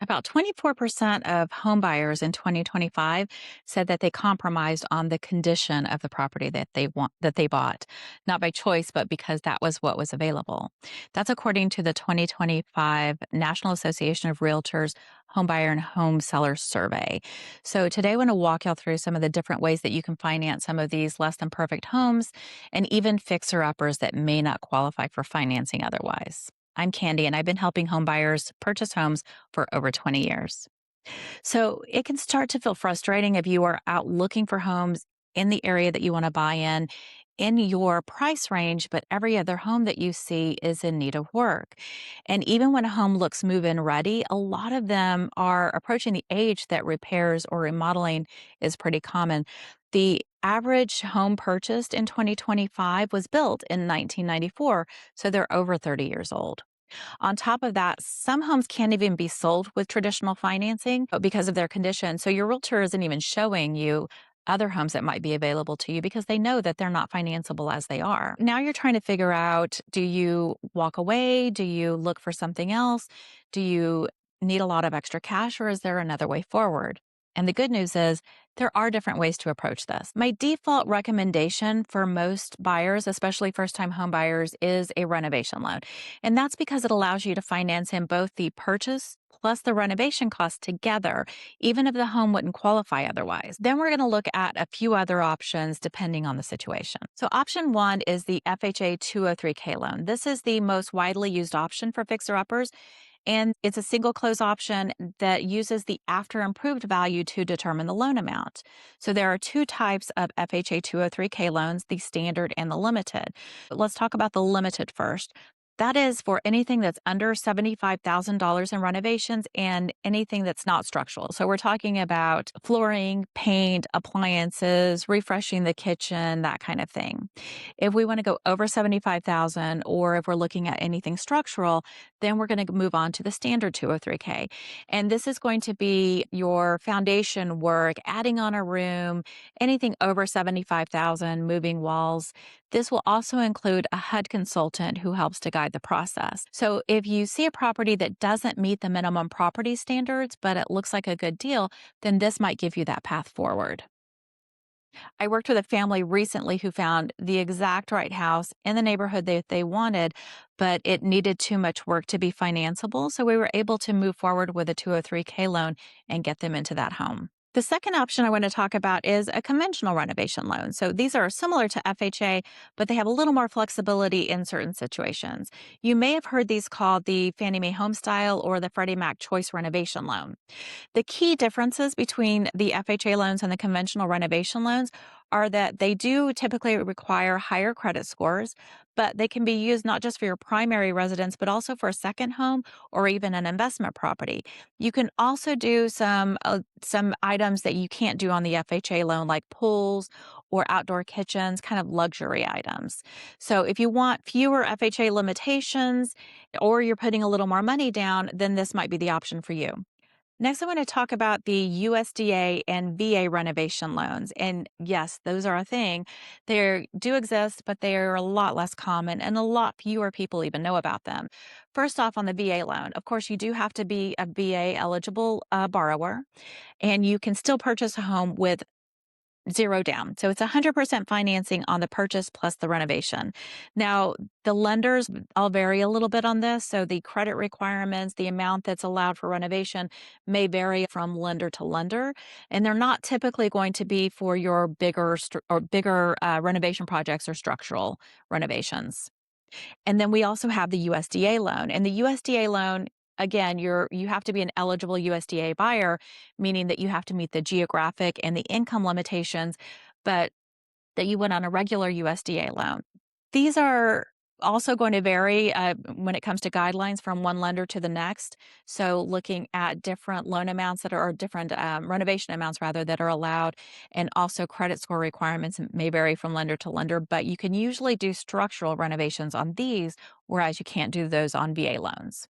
About 24% of home buyers in 2025 said that they compromised on the condition of the property that they bought, not by choice, but because that was what was available. That's according to the 2025 National Association of Realtors Homebuyer and Home Seller Survey. So today I want to walk y'all through some of the different ways that you can finance some of these less than perfect homes and even fixer uppers that may not qualify for financing otherwise. I'm Candy, and I've been helping home buyers purchase homes for over 20 years. So it can start to feel frustrating if you are out looking for homes in the area that you want to buy in your price range, but every other home that you see is in need of work. And even when a home looks move in ready, a lot of them are approaching the age that repairs or remodeling is pretty common. The average home purchased in 2025 was built in 1994, so they're over 30 years old. On top of that, some homes can't even be sold with traditional financing because of their condition. So your realtor isn't even showing you other homes that might be available to you because they know that they're not financeable as they are. Now you're trying to figure out, do you walk away? Do you look for something else? Do you need a lot of extra cash, or is there another way forward? And the good news is there are different ways to approach this. My default recommendation for most buyers, especially first time home buyers, is a renovation loan. And that's because it allows you to finance in both the purchase plus the renovation costs together, even if the home wouldn't qualify otherwise. Then we're going to look at a few other options depending on the situation. So option one is the FHA 203K loan. This is the most widely used option for fixer-uppers, and it's a single close option that uses the after improved value to determine the loan amount. So there are two types of FHA 203K loans, the standard and the limited. But let's talk about the limited first. That is for anything that's under $75,000 in renovations and anything that's not structural. So we're talking about flooring, paint, appliances, refreshing the kitchen, that kind of thing. If we want to go over 75,000, or if we're looking at anything structural, then we're going to move on to the standard 203K. And this is going to be your foundation work, adding on a room, anything over 75,000, moving walls. This will also include a HUD consultant who helps to guide the process. So if you see a property that doesn't meet the minimum property standards, but it looks like a good deal, then this might give you that path forward. I worked with a family recently who found the exact right house in the neighborhood that they wanted, but it needed too much work to be financeable. So we were able to move forward with a 203K loan and get them into that home. The second option I want to talk about is a conventional renovation loan. So these are similar to FHA, but they have a little more flexibility in certain situations. You may have heard these called the Fannie Mae HomeStyle or the Freddie Mac Choice Renovation Loan. The key differences between the FHA loans and the conventional renovation loans are that they do typically require higher credit scores, but they can be used not just for your primary residence, but also for a second home or even an investment property. You can also do some items that you can't do on the FHA loan, like pools or outdoor kitchens, kind of luxury items. So if you want fewer FHA limitations, or you're putting a little more money down, then this might be the option for you. Next, I want to talk about the USDA and VA renovation loans. And yes, those are a thing. They do exist, but they are a lot less common and a lot fewer people even know about them. First off, on the VA loan, of course, you do have to be a VA eligible borrower, and you can still purchase a home with zero down. So it's 100% financing on the purchase plus the renovation. Now, the lenders all vary a little bit on this. So the credit requirements, the amount that's allowed for renovation may vary from lender to lender. And they're not typically going to be for your bigger renovation projects or structural renovations. And then we also have the USDA loan. And the USDA loan, again, you have to be an eligible USDA buyer, meaning that you have to meet the geographic and the income limitations, but that you would on a regular USDA loan. These are also going to vary when it comes to guidelines from one lender to the next. So looking at different loan amounts that are, or different renovation amounts rather, that are allowed, and also credit score requirements may vary from lender to lender, but you can usually do structural renovations on these, whereas you can't do those on VA loans.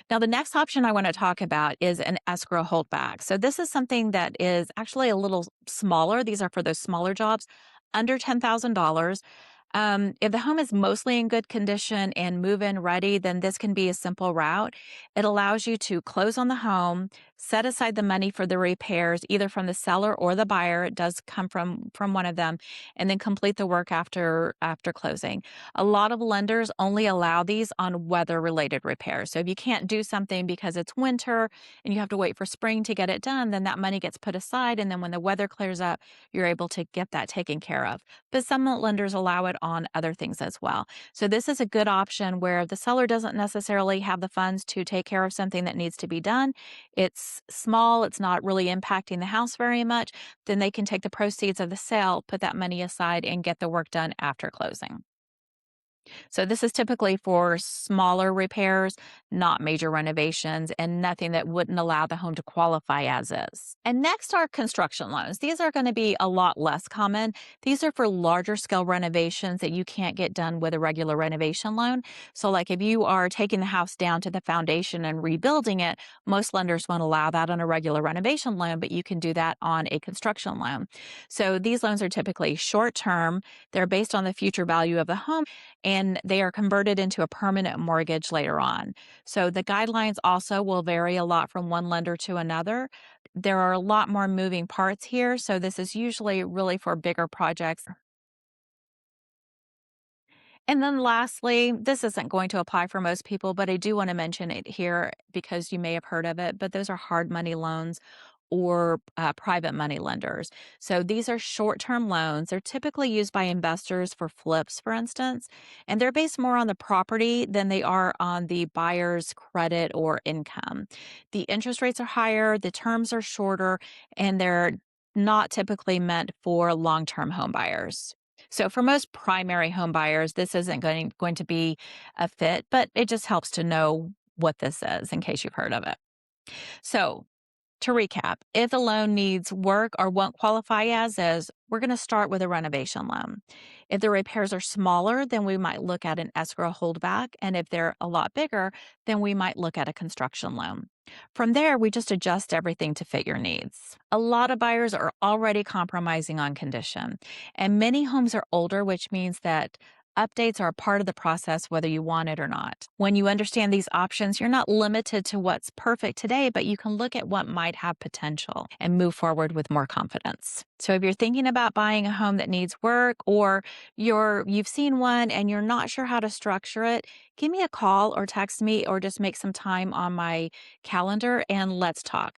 Now, the next option I want to talk about is an escrow holdback. So this is something that is actually a little smaller. These are for those smaller jobs, under $10,000. If the home is mostly in good condition and move in ready, then this can be a simple route. It allows you to close on the home, set aside the money for the repairs, either from the seller or the buyer. It does come from one of them, and then complete the work after closing. A lot of lenders only allow these on weather related repairs. So if you can't do something because it's winter and you have to wait for spring to get it done, then that money gets put aside. And then when the weather clears up, you're able to get that taken care of. But some lenders allow it on other things as well. So this is a good option where the seller doesn't necessarily have the funds to take care of something that needs to be done. It's small, it's not really impacting the house very much. Then they can take the proceeds of the sale, put that money aside, and get the work done after closing. So this is typically for smaller repairs, not major renovations, and nothing that wouldn't allow the home to qualify as is. And next are construction loans. These are going to be a lot less common. These are for larger scale renovations that you can't get done with a regular renovation loan. So like if you are taking the house down to the foundation and rebuilding it, most lenders won't allow that on a regular renovation loan, but you can do that on a construction loan. So these loans are typically short term. They're based on the future value of the home and they are converted into a permanent mortgage later on. So the guidelines also will vary a lot from one lender to another. There are a lot more moving parts here. So this is usually really for bigger projects. And then lastly, this isn't going to apply for most people, but I do want to mention it here because you may have heard of it, but those are hard money loans or private money lenders. So these are short term loans. They're typically used by investors for flips, for instance, and they're based more on the property than they are on the buyer's credit or income. The interest rates are higher, the terms are shorter, and they're not typically meant for long term home buyers. So for most primary home buyers, this isn't going to be a fit, but it just helps to know what this is in case you've heard of it. So to recap, if the loan needs work or won't qualify as is, we're going to start with a renovation loan. If the repairs are smaller, then we might look at an escrow holdback. And if they're a lot bigger, then we might look at a construction loan. From there, we just adjust everything to fit your needs. A lot of buyers are already compromising on condition, and many homes are older, which means that updates are a part of the process whether you want it or not. When you understand these options, you're not limited to what's perfect today, but you can look at what might have potential and move forward with more confidence. So if you're thinking about buying a home that needs work or you've seen one and you're not sure how to structure it, give me a call or text me or just make some time on my calendar and let's talk.